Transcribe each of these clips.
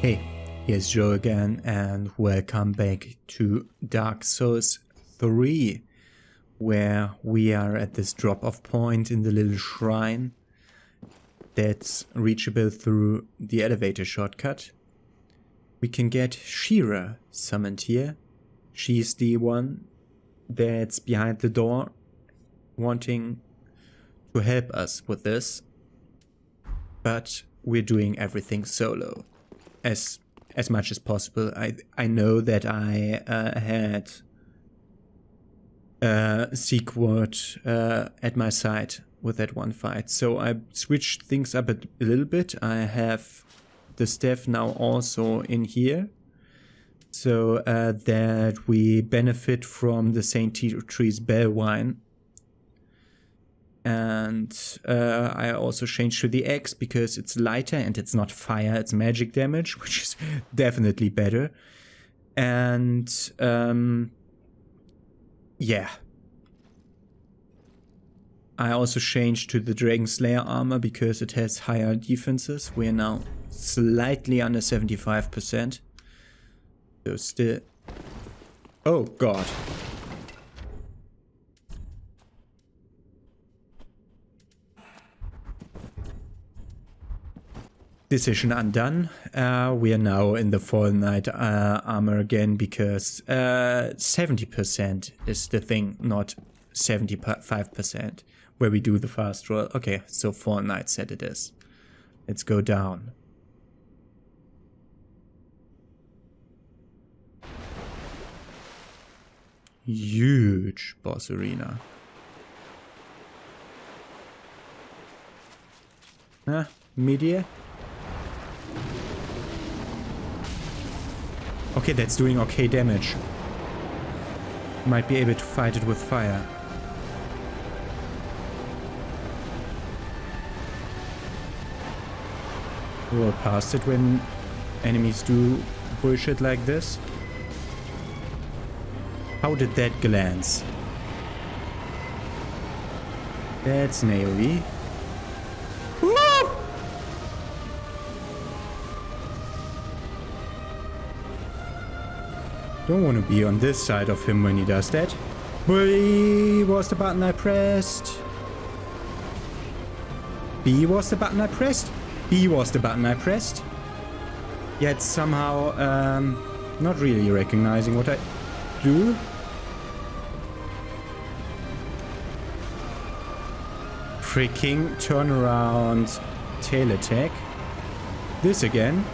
Hey, here's Joe again and welcome back to Dark Souls 3, where we are at this drop-off point in the little shrine that's reachable through the elevator shortcut. We can get Shira summoned here. She's the one that's behind the door wanting to help us with this, but we're doing everything solo. As much as possible. I know that I had Sequord at my side with that one fight, so I switched things up a little bit. I have the staff now also in here, so that we benefit from the St. Tree's Bell wine. And I also changed to the axe because it's lighter and it's not fire, it's magic damage, which is definitely better. And yeah. I also changed to the Dragon Slayer armor because it has higher defenses. We're now slightly under 75%. So still... Oh god. Decision undone. We are now in the Fallen Knight armor again because 70% is the thing, not 75%, where we do the fast roll. Okay, so Fallen Knight said it is. Let's go down. Huge boss arena. Midir? Okay, that's doing okay damage. Might be able to fight it with fire. Roll past it when enemies do bullshit like this. How did that glance? That's an AoE. Don't want to be on this side of him when he does that. B was the button I pressed. B was the button I pressed. B was the button I pressed. Yet somehow not really recognizing what I do. Freaking turnaround tail attack. This again.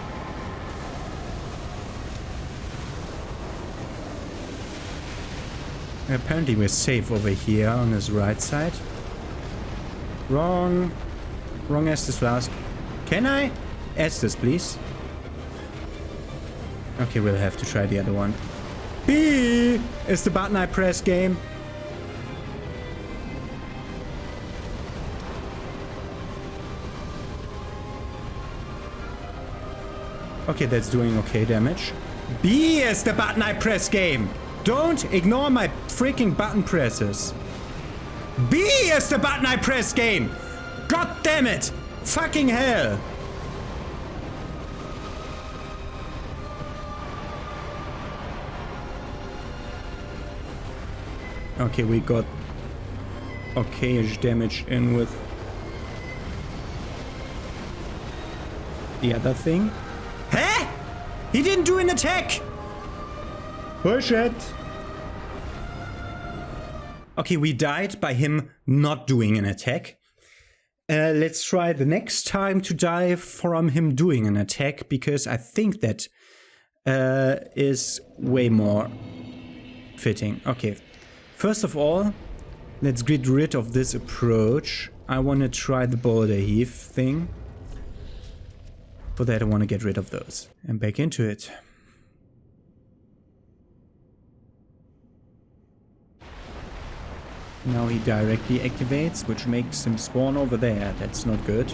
Apparently we're safe over here on his right side. Wrong Estus Flask. Can I? Estus, please. Okay, we'll have to try the other one. B is the button I press, game. Okay, that's doing okay damage. B is the button I press, game. Don't ignore my freaking button presses. B is the button I press, game! God damn it! Fucking hell! Okay, we got okayish damage in with the other thing. Huh? He didn't do an attack! Push it! Okay, we died by him not doing an attack. Let's try the next time to die from him doing an attack, because I think that is way more fitting. Okay, first of all, let's get rid of this approach. I want to try the boulder heave thing. For that, I want to get rid of those. And back into it. Now he directly activates, which makes him spawn over there. That's not good.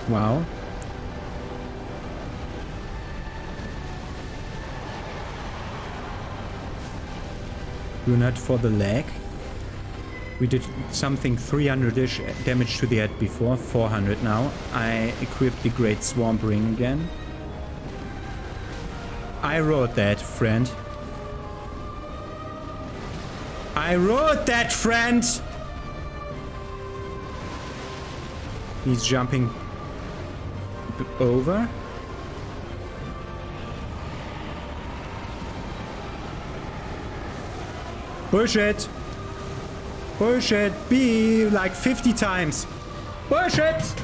Wow. Do not for the lag. We did something 300-ish damage to the head before, 400 now. I equipped the Great Swamp Ring again. I wrote that, friend. I wrote that, friend! He's jumping over. Push it! Push it! Be like 50 times! Push it!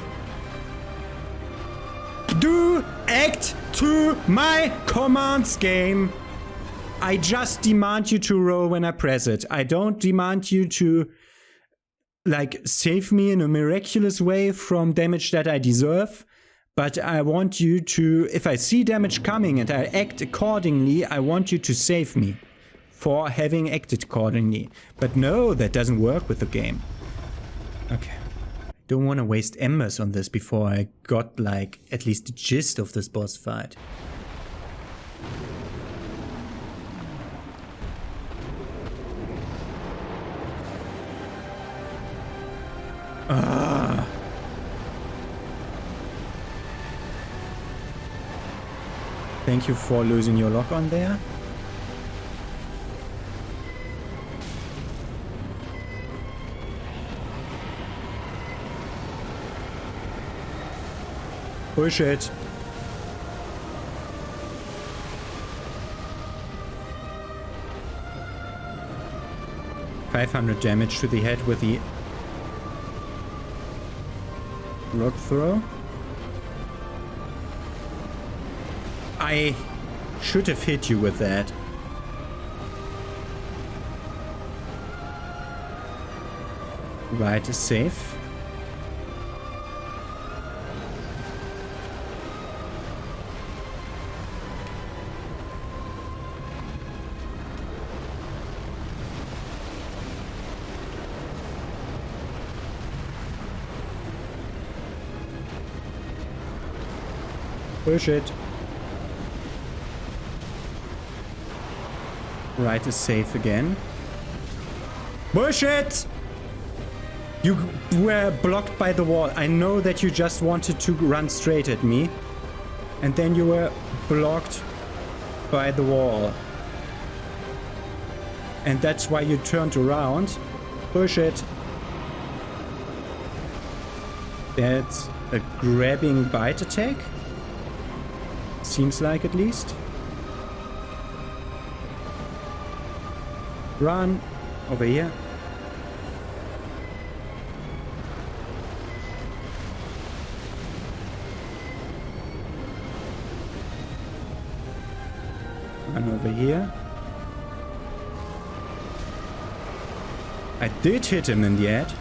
Do act to my commands, game! I just demand you to roll when I press it. I don't demand you to, like, save me in a miraculous way from damage that I deserve. But I want you to, if I see damage coming and I act accordingly, I want you to save me for having acted accordingly. But no, that doesn't work with the game. Okay. Don't want to waste embers on this before I got, like, at least the gist of this boss fight. Ah. Thank you for losing your lock on there. Push it. $500 damage to the head with the rock throw. I should have hit you with that. Right, is safe. Push it. Right is safe again. Push it! You were blocked by the wall. I know that you just wanted to run straight at me. And then you were blocked by the wall. And that's why you turned around. Push it. That's a grabbing bite attack. Seems like, at least. Run over here. Run over here. I did hit him in the head.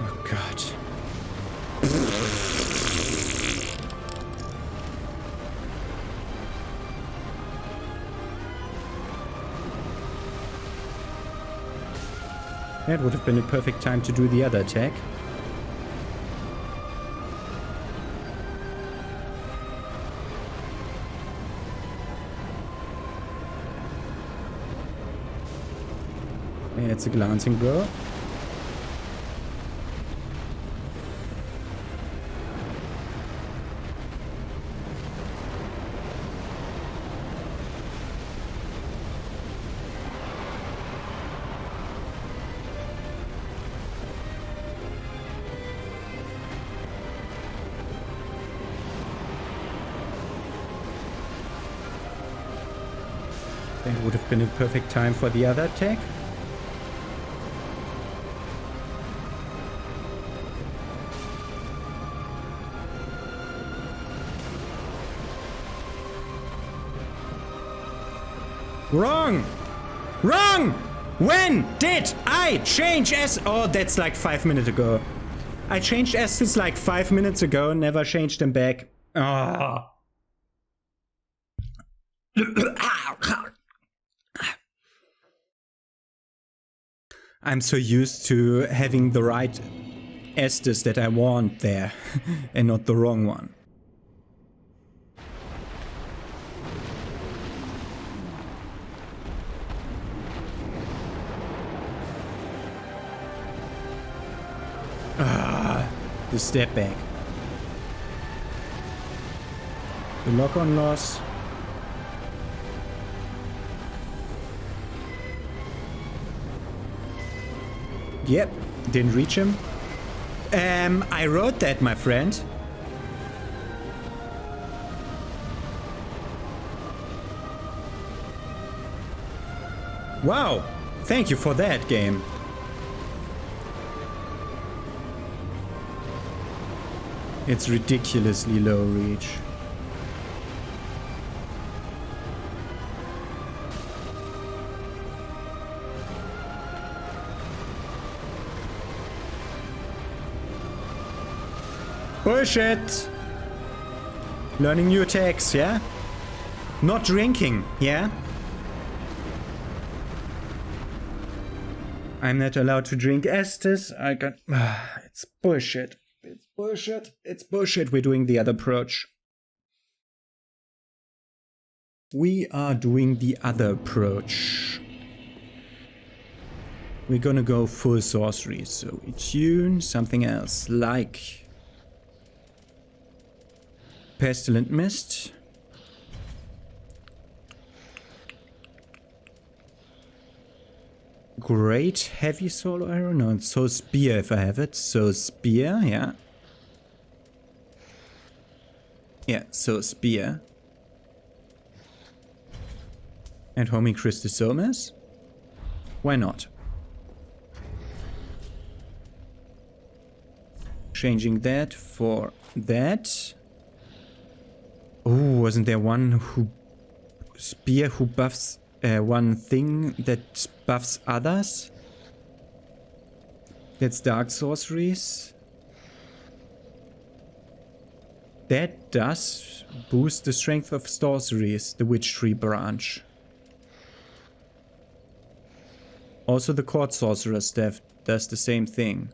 Oh god. That would have been a perfect time to do the other attack. It's a glancing blow. That would have been a perfect time for the other attack. Wrong! Wrong! When did I change S? Oh, that's like 5 minutes ago. I changed S's like 5 minutes ago, never changed them back. Oh. I'm so used to having the right Estes that I want there and not the wrong one. Ah, the step back. The lock-on loss. Yep, didn't reach him. I wrote that, my friend. Wow, thank you for that, game. It's ridiculously low reach. Bullshit! Learning new attacks, yeah? Not drinking, yeah? I'm not allowed to drink Estes. I got... it's bullshit. It's bullshit. It's bullshit. We're doing the other approach. We are doing the other approach. We're gonna go full sorcery. So we tune something else like Pestilent Mist. Great heavy solo arrow. No, it's so spear if I have it. So spear, yeah. Yeah, so spear. And homing Christosomus? Why not? Changing that for that. Oh, wasn't there one who... Spear who buffs... one thing that buffs others? That's dark sorceries. That does boost the strength of sorceries, the witch tree branch. Also the court sorcerer staff does the same thing.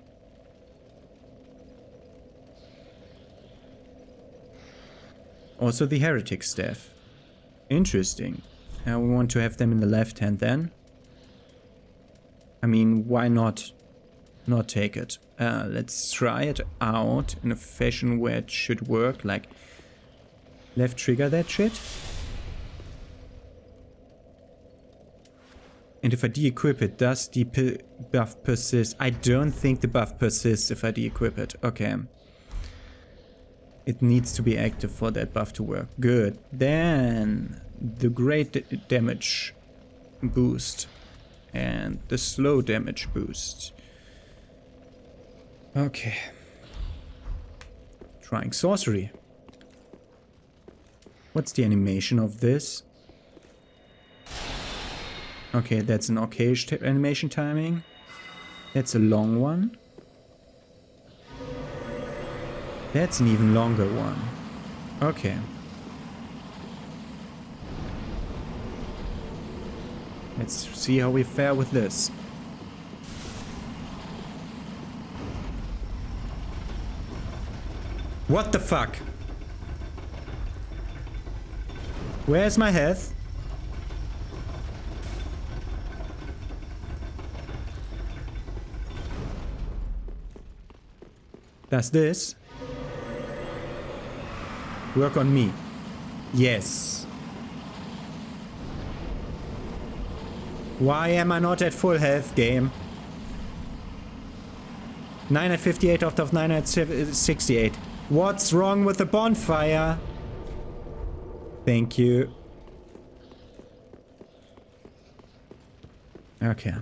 Also the heretic staff. Interesting. Now we want to have them in the left hand then. I mean, why not take it? Let's try it out in a fashion where it should work. Like, left trigger that shit. And if I de-equip it, does the buff persist? I don't think the buff persists if I de-equip it. Okay. It needs to be active for that buff to work. Good. Then the great damage boost and the slow damage boost. Okay. Trying sorcery. What's the animation of this? Okay, that's an okayish animation timing. That's a long one. That's an even longer one. Okay. Let's see how we fare with this. What the fuck? Where's my health? Does this work on me? Yes. Why am I not at full health, game? 958 out of 968. What's wrong with the bonfire? Thank you. Okay.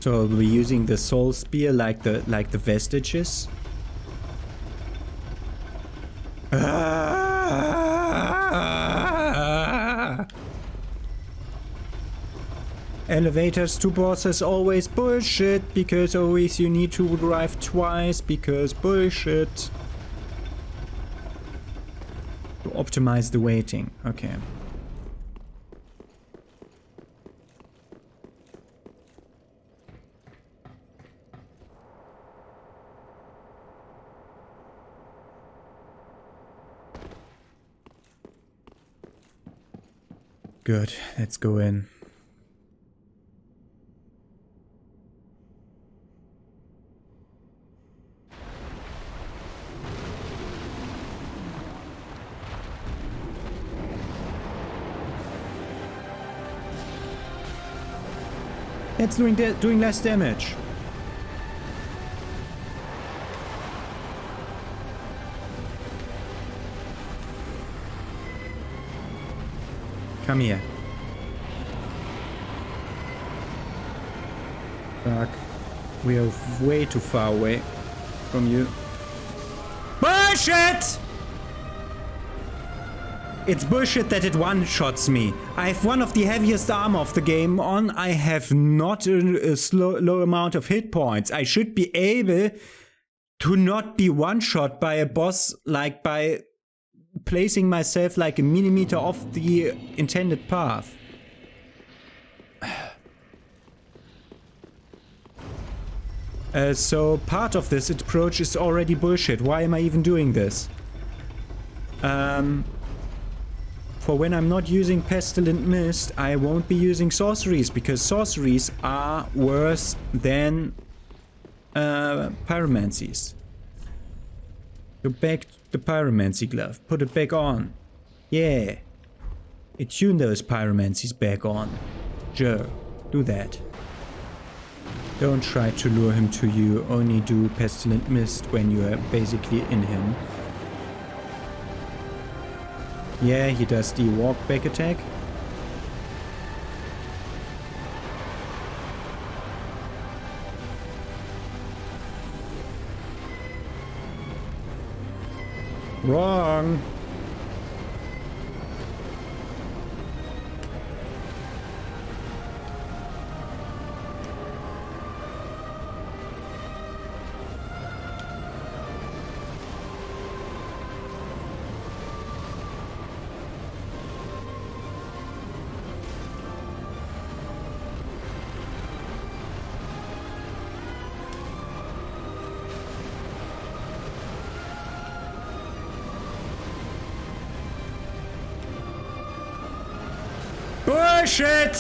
So we're using the soul spear like the vestiges. Elevators to bosses always bullshit, because always you need to drive twice, because bullshit. To optimize the waiting. Okay. good. Let's go in. It's doing less damage. Come here. Fuck. We are way too far away from you. Bullshit! It's bullshit that it one-shots me. I have one of the heaviest armor of the game on. I have not a low amount of hit points. I should be able to not be one-shot by a boss, like by placing myself like a millimeter off the intended path. So part of this approach is already bullshit. Why am I even doing this? For when I'm not using Pestilent Mist, I won't be using sorceries, because sorceries are worse than pyromancies. So back the pyromancy glove. Put it back on. Yeah. Attune those pyromancies back on. Joe, do that. Don't try to lure him to you. Only do Pestilent Mist when you are basically in him. Yeah, he does the walk back attack. Wrong. Bullshit!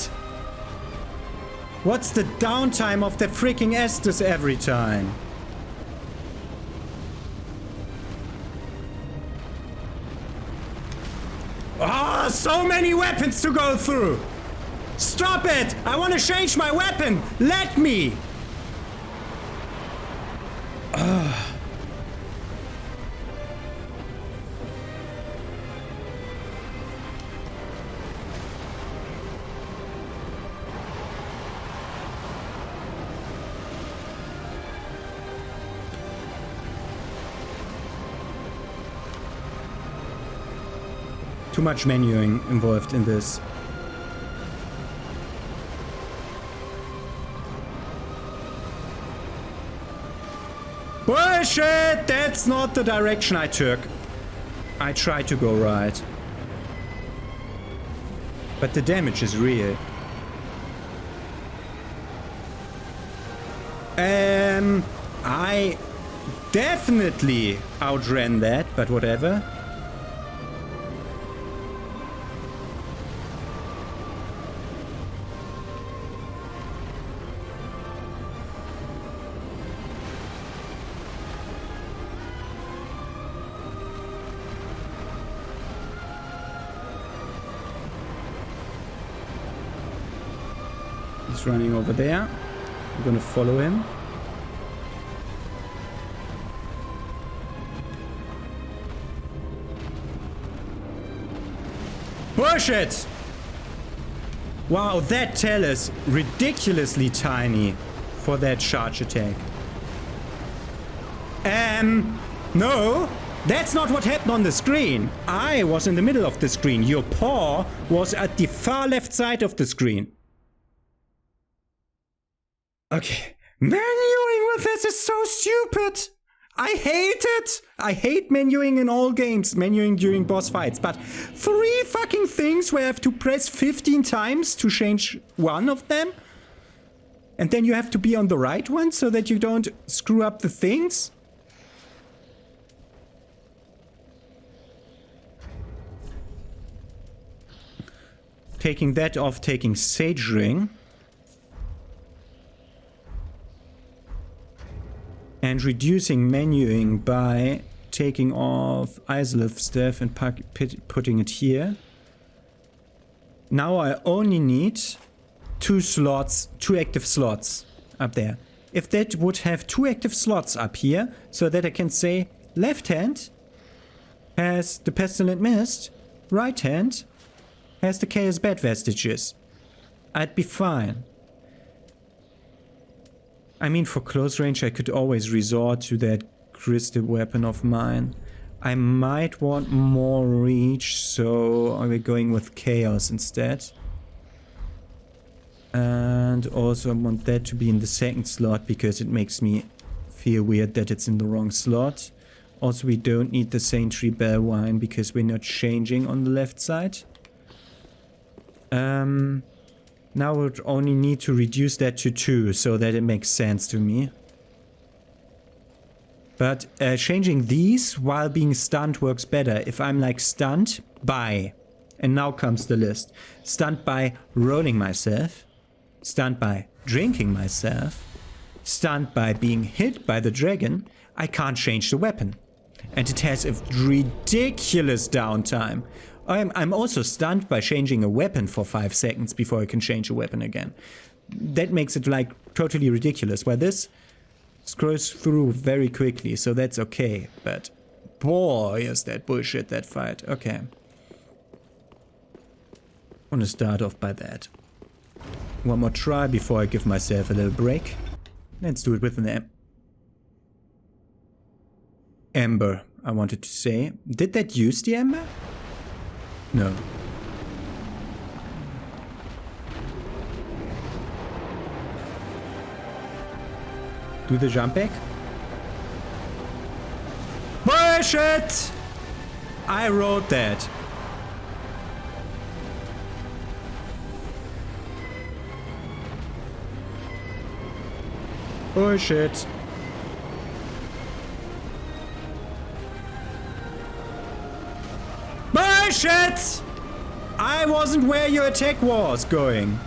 What's the downtime of the freaking Estus every time? Oh, so many weapons to go through! Stop it! I want to change my weapon! Let me! Too much menuing involved in this. Bullshit! That's not the direction I took. I tried to go right. But the damage is real. I definitely outran that, but whatever. He's running over there. I'm gonna follow him. Bullshit! Wow, that tail is ridiculously tiny for that charge attack. No, that's not what happened on the screen. I was in the middle of the screen. Your paw was at the far left side of the screen. Okay. Menuing with this is so stupid. I hate it. I hate menuing in all games, menuing during boss fights. But 3 fucking things where I have to press 15 times to change one of them? And then you have to be on the right one so that you don't screw up the things? Taking that off, taking Sage Ring. And reducing menuing by taking off Isolith Staff and putting it here. Now I only need 2 active slots up there. If that would have 2 active slots up here, so that I can say left hand has the Pestilent Mist, right hand has the Chaos Bed Vestiges, I'd be fine. I mean, for close range I could always resort to that crystal weapon of mine. I might want more reach, so are we going with Chaos instead? And also I want that to be in the second slot because it makes me feel weird that it's in the wrong slot. Also, we don't need the Saintry Bellwine because we're not changing on the left side. Now we would only need to reduce that to 2 so that it makes sense to me. But changing these while being stunned works better. If I'm like stunned by, and now comes the list, stunned by rolling myself, stunned by drinking myself, stunned by being hit by the dragon, I can't change the weapon. And it has a ridiculous downtime. I'm also stunned by changing a weapon for 5 seconds before I can change a weapon again. That makes it like totally ridiculous. While this scrolls through very quickly, so that's okay. But boy, is that bullshit, that fight. Okay. I want to start off by that. One more try before I give myself a little break. Let's do it with an Ember, I wanted to say. Did that use the Ember? No. Do the jump back? Bullshit! I wrote that. Bullshit. Bullshit! I wasn't where your attack was going.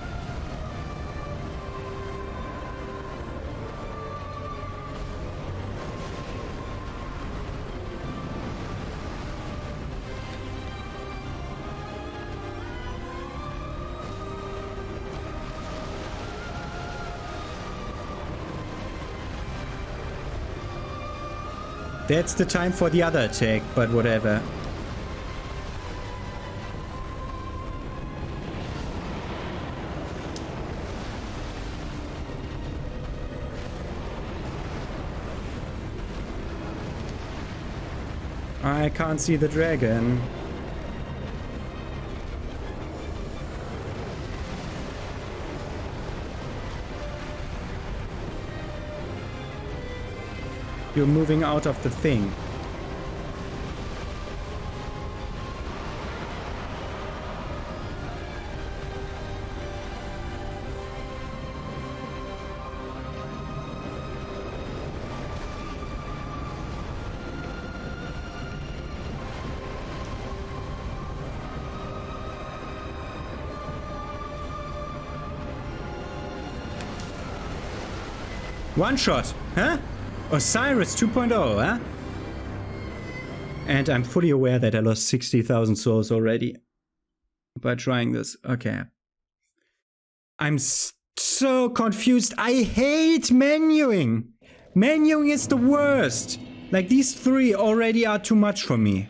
That's the time for the other attack, but whatever. I can't see the dragon. You're moving out of the thing. One shot, huh? Osiris 2.0, huh? And I'm fully aware that I lost 60,000 souls already by trying this. Okay. I'm so confused. I hate menuing. Menuing is the worst. Like, these 3 already are too much for me.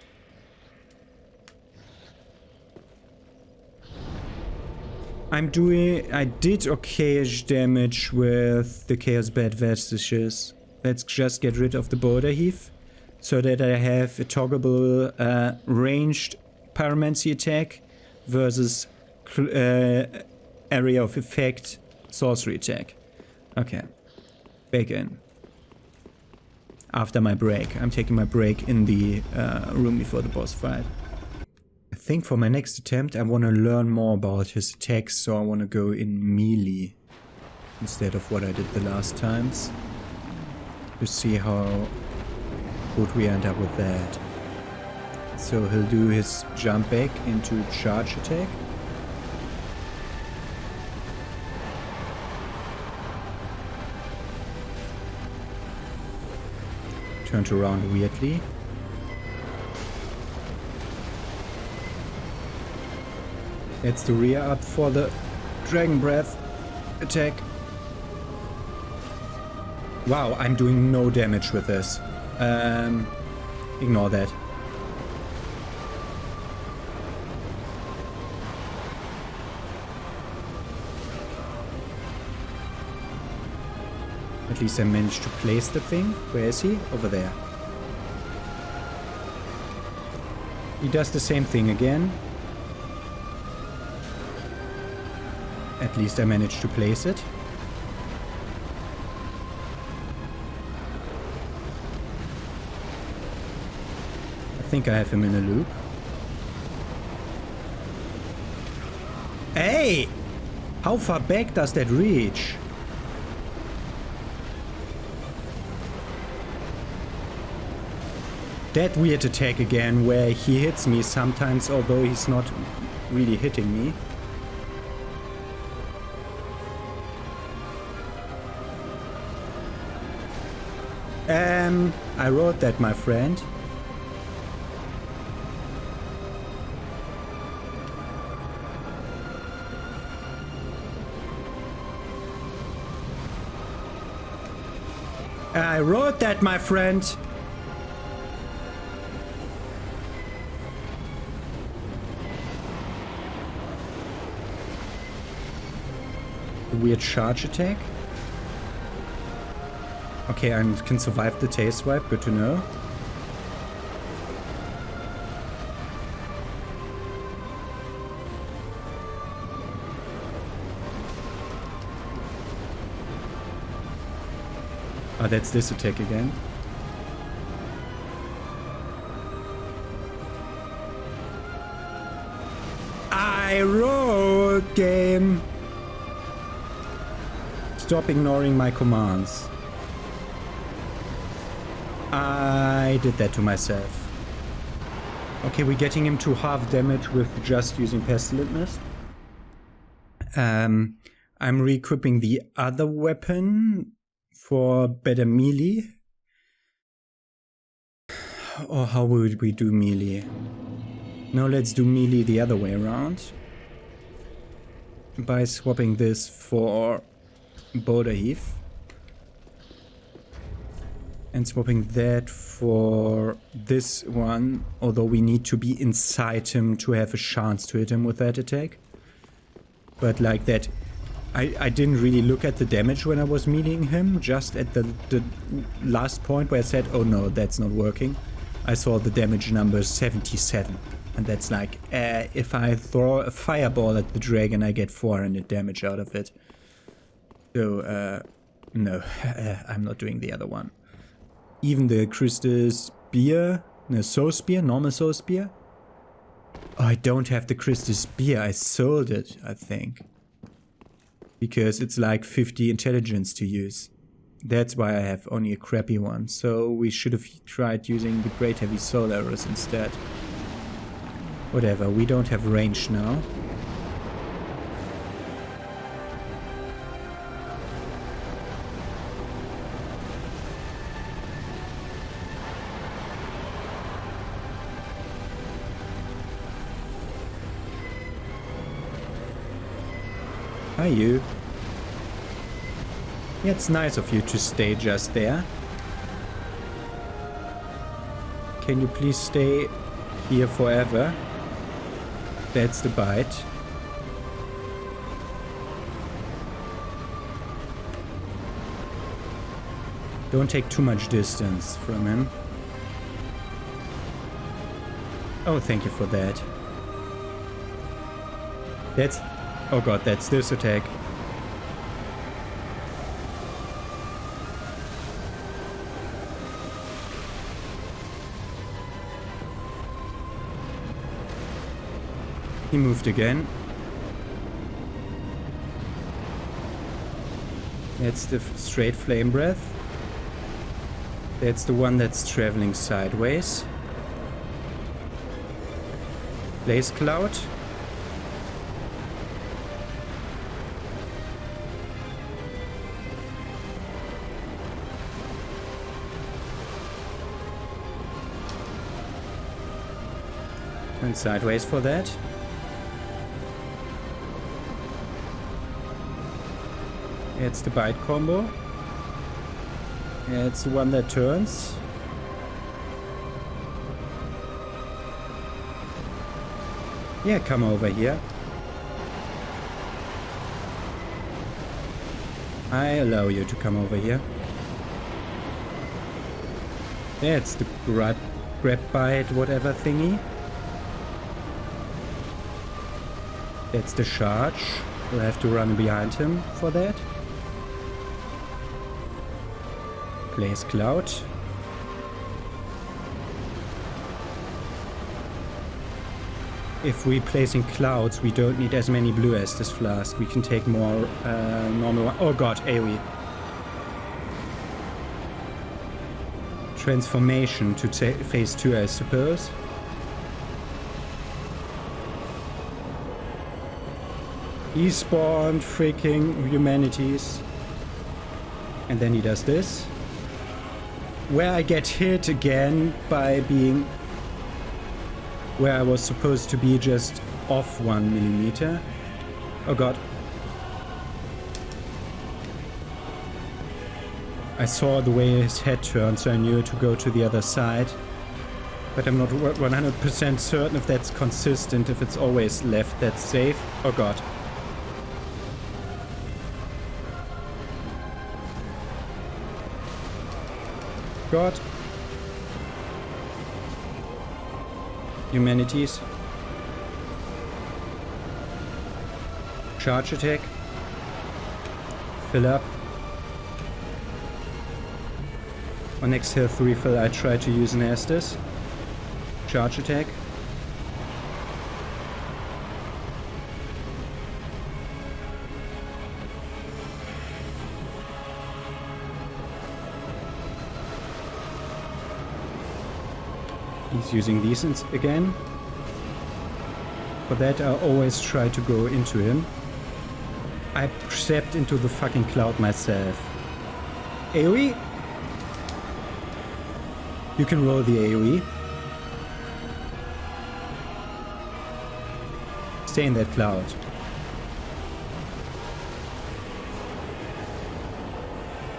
I did okay-ish damage with the Chaos Bed Vestiges. Let's just get rid of the Boulder Heave, so that I have a toggleable ranged Pyromancy attack versus area of effect sorcery attack. Okay, back in. After my break. I'm taking my break in the room before the boss fight. I think for my next attempt I want to learn more about his attacks, so I want to go in melee instead of what I did the last times. To see how good we end up with that. So he'll do his jump back into charge attack. turned around weirdly. That's the rear up for the Dragon Breath attack. Wow, I'm doing no damage with this. Ignore that. At least I managed to place the thing. Where is he? Over there. He does the same thing again. At least I managed to place it. I think I have him in a loop. Hey! How far back does that reach? That weird attack again, where he hits me sometimes, although he's not really hitting me. I wrote that, my friend. I wrote that, my friend. Weird charge attack. Okay, I can survive the taste swipe. Good to know. Oh, that's this attack again. I wrote game. Stop ignoring my commands. I did that to myself. Okay, we're getting him to half damage with just using Pestilent Mist. I'm re-equipping the other weapon for better melee. Or how would we do melee? No, let's do melee the other way around. By swapping this for Boulder Heave. And swapping that for this one, although we need to be inside him to have a chance to hit him with that attack. But like that, I didn't really look at the damage when I was meeting him, just at the last point where I said, oh no, that's not working. I saw the damage number 77. And that's like, if I throw a fireball at the dragon, I get 400 damage out of it. So, no, I'm not doing the other one. Even the crystal spear, no, soul spear, normal soul spear. Oh, I don't have the crystal spear. I sold it, I think. Because it's like 50 intelligence to use. That's why I have only a crappy one. So we should have tried using the great heavy soul arrows instead. Whatever, we don't have range now. Hi, you. Yeah, it's nice of you to stay just there. Can you please stay here forever? That's the bite. Don't take too much distance from him. Oh, thank you for that. That's... Oh god, that's this attack. He moved again. That's the straight flame breath. That's the one that's traveling sideways. Blaze cloud. and sideways for that. It's the bite combo. It's the one that turns. Yeah, come over here. I allow you to come over here. That's the grab bite whatever thingy. That's the charge. We'll have to run behind him for that. Place cloud. If we're placing clouds, we don't need as many blue as this flask. We can take more normal one. Oh god, AoE. Transformation to phase 2, I suppose. He spawned freaking humanities. And then he does this. Where I get hit again by being... where I was supposed to be just off 1 millimeter. Oh god. I saw the way his head turned, so I knew to go to the other side. But I'm not 100% certain if that's consistent, if it's always left that's safe. Oh god. God. Humanities. Charge attack. Fill up. On next health refill I try to use an Estus. Charge attack. He's using these again. For that I always try to go into him. I stepped into the fucking cloud myself. AoE? You can roll the AoE. Stay in that cloud.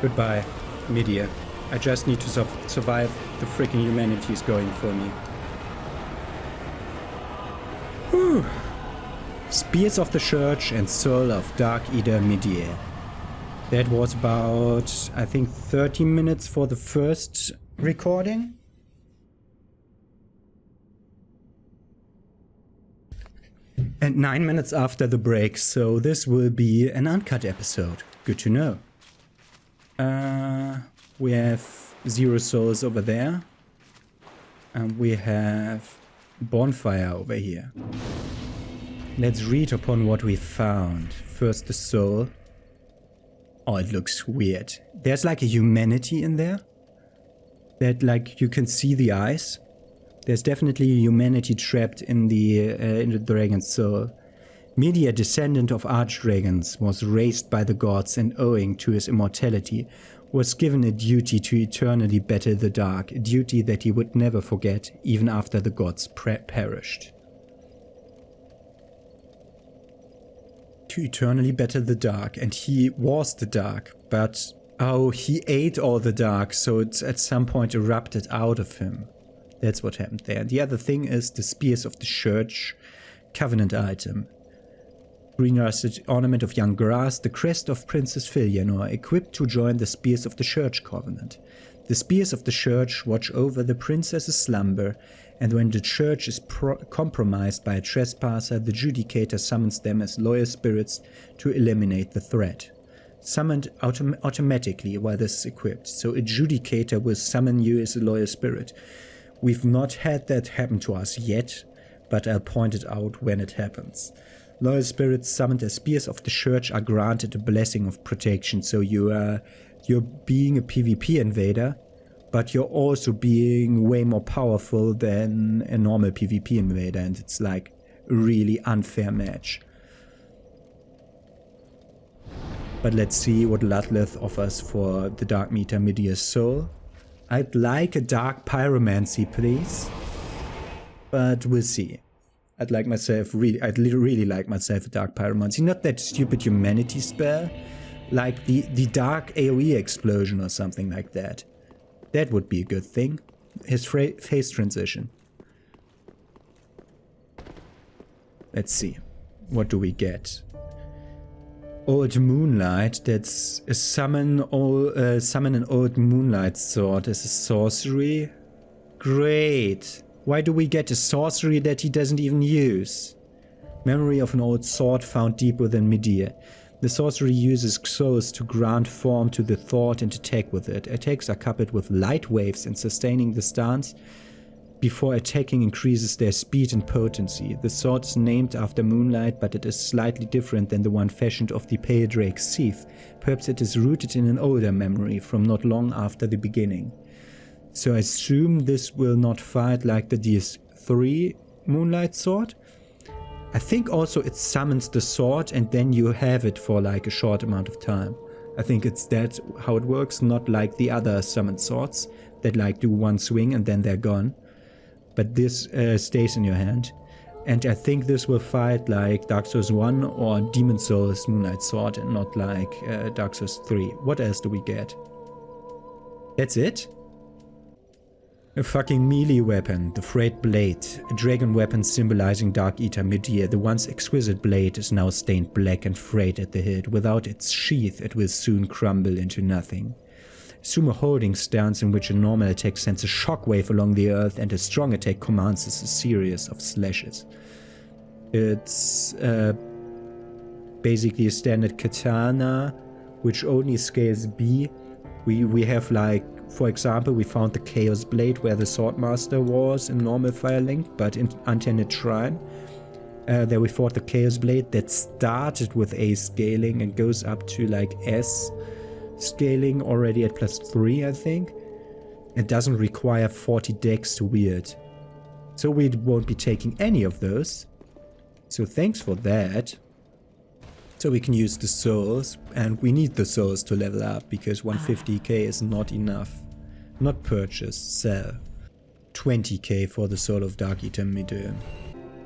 Goodbye, Midir. I just need to survive the freaking humanities going for me. Whew. Spears of the Church and Soul of Darkeater Midir. That was about, I think, 30 minutes for the first recording. And 9 minutes after the break, so this will be an uncut episode. Good to know. We have 0 souls over there. And we have bonfire over here. Let's read upon what we found. First the soul. Oh, it looks weird. There's like a humanity in there. That like you can see the eyes. There's definitely humanity trapped in the dragon's soul. Midir, descendant of archdragons, was raised by the gods and owing to his immortality, was given a duty to eternally battle the dark, a duty that he would never forget, even after the gods perished. To eternally battle the dark, and he was the dark, but oh, he ate all the dark, so it's at some point erupted out of him. That's what happened there. And the other thing is the Spears of the Church covenant item. Green rusted ornament of young grass, the crest of Princess Filianor, equipped to join the Spears of the Church covenant. The Spears of the Church watch over the princess's slumber, and when the church is compromised by a trespasser, the Judicator summons them as loyal spirits to eliminate the threat. Summoned automatically while this is equipped, so a Judicator will summon you as a loyal spirit. We've not had that happen to us yet, but I'll point it out when it happens. Loyal spirits summoned as Spears of the Church are granted a blessing of protection, so you're being a PvP invader, but you're also being way more powerful than a normal PvP invader, and it's like a really unfair match. But let's see what Ludleth offers for the Darkeater Midir's soul. I'd like a dark pyromancy, please, but we'll see. I'd really like myself a Dark Pyromancy. Not that stupid humanity spell, like the Dark AoE explosion or something like that. That would be a good thing. His face transition. Let's see. What do we get? Old Moonlight. That's a summon an Old Moonlight sword as a sorcery. Great. Why do we get a sorcery that he doesn't even use? Memory of an old sword found deep within Midir. The sorcery uses souls to grant form to the thought and attack with it. Attacks are coupled with light waves and sustaining the stance before attacking increases their speed and potency. The sword is named after Moonlight, but it is slightly different than the one fashioned of the Pale Drake's Sheath. Perhaps it is rooted in an older memory from not long after the beginning. So I assume this will not fight like the DS3 Moonlight sword. I think also it summons the sword and then you have it for like a short amount of time. I think it's that how it works, not like the other summoned swords that like do one swing and then they're gone. But this stays in your hand. And I think this will fight like Dark Souls 1 or Demon Souls Moonlight Sword and not like Dark Souls 3. What else do we get? That's it? A fucking melee weapon, the Frayed Blade, a dragon weapon symbolizing Darkeater Midir. The once exquisite blade is now stained black and frayed at the hilt. Without its sheath, it will soon crumble into nothing. Assume a holding stance in which a normal attack sends a shockwave along the earth and a strong attack commands a series of slashes. It's basically a standard katana, which only scales B. We have like, for example, we found the Chaos Blade where the Swordmaster was in normal Fire Link, but in Untainted Shrine. There we fought the Chaos Blade that started with A scaling and goes up to like S scaling already at +3, I think. It doesn't require 40 dex to wield. So we won't be taking any of those. So thanks for that. So we can use the souls, and we need the souls to level up because 150k is not enough. Not purchase, sell. 20k for the soul of Darkeater Midir.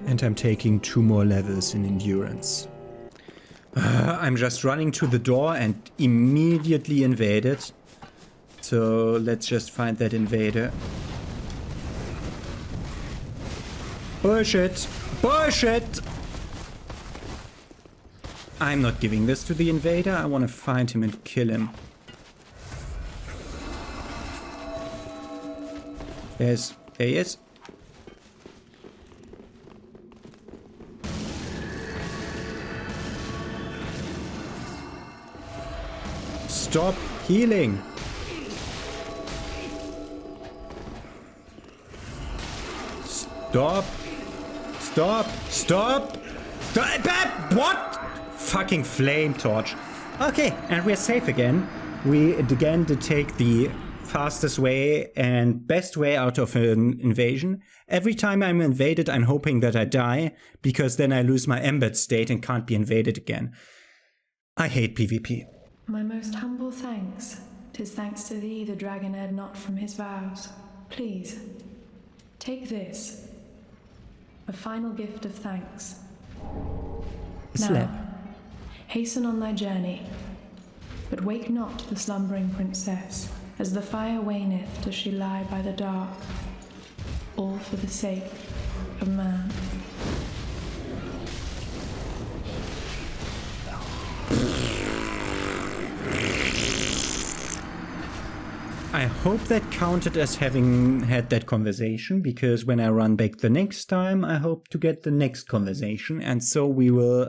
And I'm taking 2 more levels in endurance. I'm just running to the door and immediately invaded. So let's just find that invader. Bullshit! Bullshit! I'm not giving this to the invader. I want to find him and kill him. There he is. Stop healing. Stop. Stop. Stop. Stop. What? Fucking flame torch. Okay, and we're safe again. We again did take the fastest way and best way out of an invasion. Every time I'm invaded, I'm hoping that I die, because then I lose my embedded state and can't be invaded again. I hate PvP. My most humble thanks. 'Tis thanks to thee the dragon erred not from his vows. Please, take this. A final gift of thanks. Now, hasten on thy journey, but wake not the slumbering princess, as the fire waneth does she lie by the dark, all for the sake of man. I hope that counted as having had that conversation, because when I run back the next time, I hope to get the next conversation, and so we will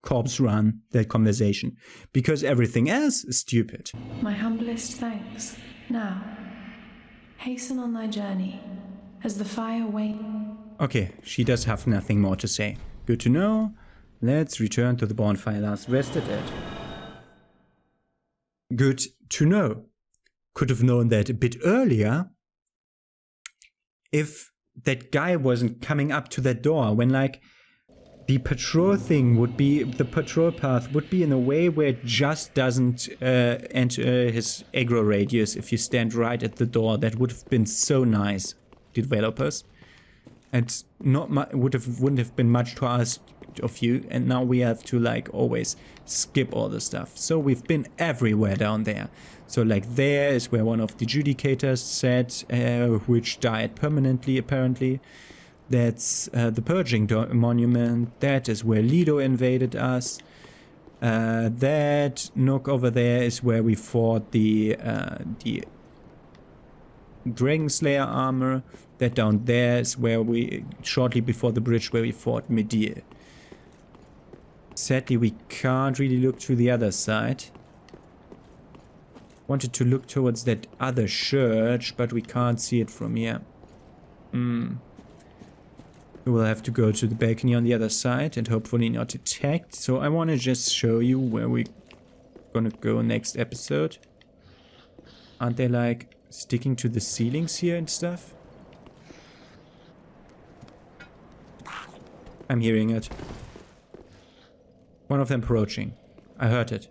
corpse run that conversation, because everything else is stupid. My humblest thanks. Now, hasten on thy journey, as the fire wanes. Okay, she does have nothing more to say. Good to know. Let's return to the bonfire last rested at. Good to know. Could have known that a bit earlier if that guy wasn't coming up to that door, when like the patrol thing would be, the patrol path would be in a way where it just doesn't enter his aggro radius if you stand right at the door. That would have been so nice, developers. And wouldn't have been much to ask of you, and now we have to like always skip all the stuff. So we've been everywhere down there. So like there is where one of the adjudicators sat, which died permanently apparently. That's the purging monument. That is where Lido invaded us. That nook over there is where we fought the Dragon Slayer armor. That down there is where we, shortly before the bridge, where we fought Midir. Sadly, we can't really look to the other side. Wanted to look towards that other church, but we can't see it from here. We'll have to go to the balcony on the other side and hopefully not attacked. So I want to just show you where we're gonna go next episode. Aren't they like sticking to the ceilings here and stuff? I'm hearing it. One of them approaching. I heard it.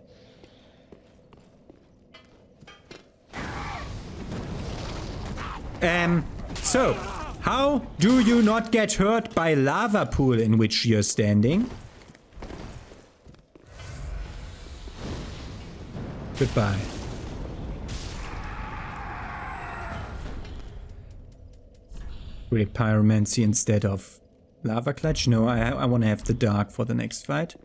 So, how do you not get hurt by lava pool in which you're standing? Goodbye. Great pyromancy instead of lava clutch? No, I want to have the dark for the next fight.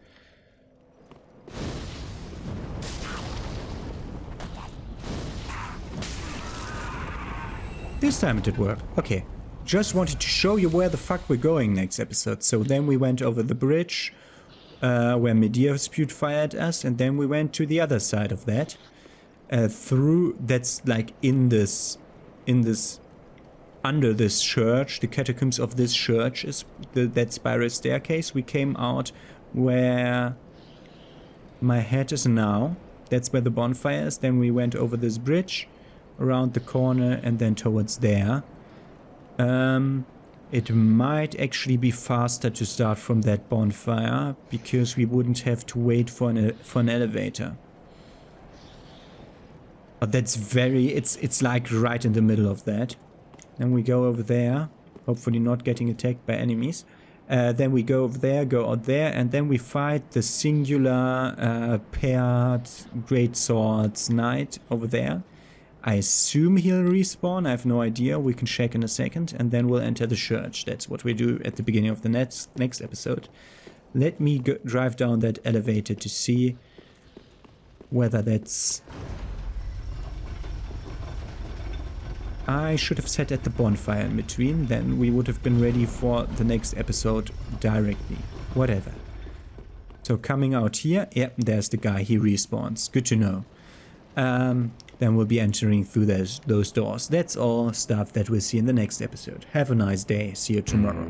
This time it did work. Okay. Just wanted to show you where the fuck we're going next episode. So then we went over the bridge where Midir spewed fire at us, and then we went to the other side of that. Through, that's like under this church, the catacombs of this church is that spiral staircase. We came out where my head is now. That's where the bonfire is. Then we went over this bridge, around the corner, and then towards there. It might actually be faster to start from that bonfire, because we wouldn't have to wait for an elevator. But that's it's like right in the middle of that. Then we go over there, hopefully not getting attacked by enemies. Then we go over there, go out there, and then we fight the singular paired great swords knight over there. I assume he'll respawn, I have no idea, we can check in a second, and then we'll enter the church. That's what we do at the beginning of the next episode. Let me drive down that elevator to see whether that's... I should have sat at the bonfire in between, then we would have been ready for the next episode directly. Whatever. So coming out here, yep, there's the guy, he respawns. Good to know. Then we'll be entering through those doors. That's all stuff that we'll see in the next episode. Have a nice day. See you tomorrow.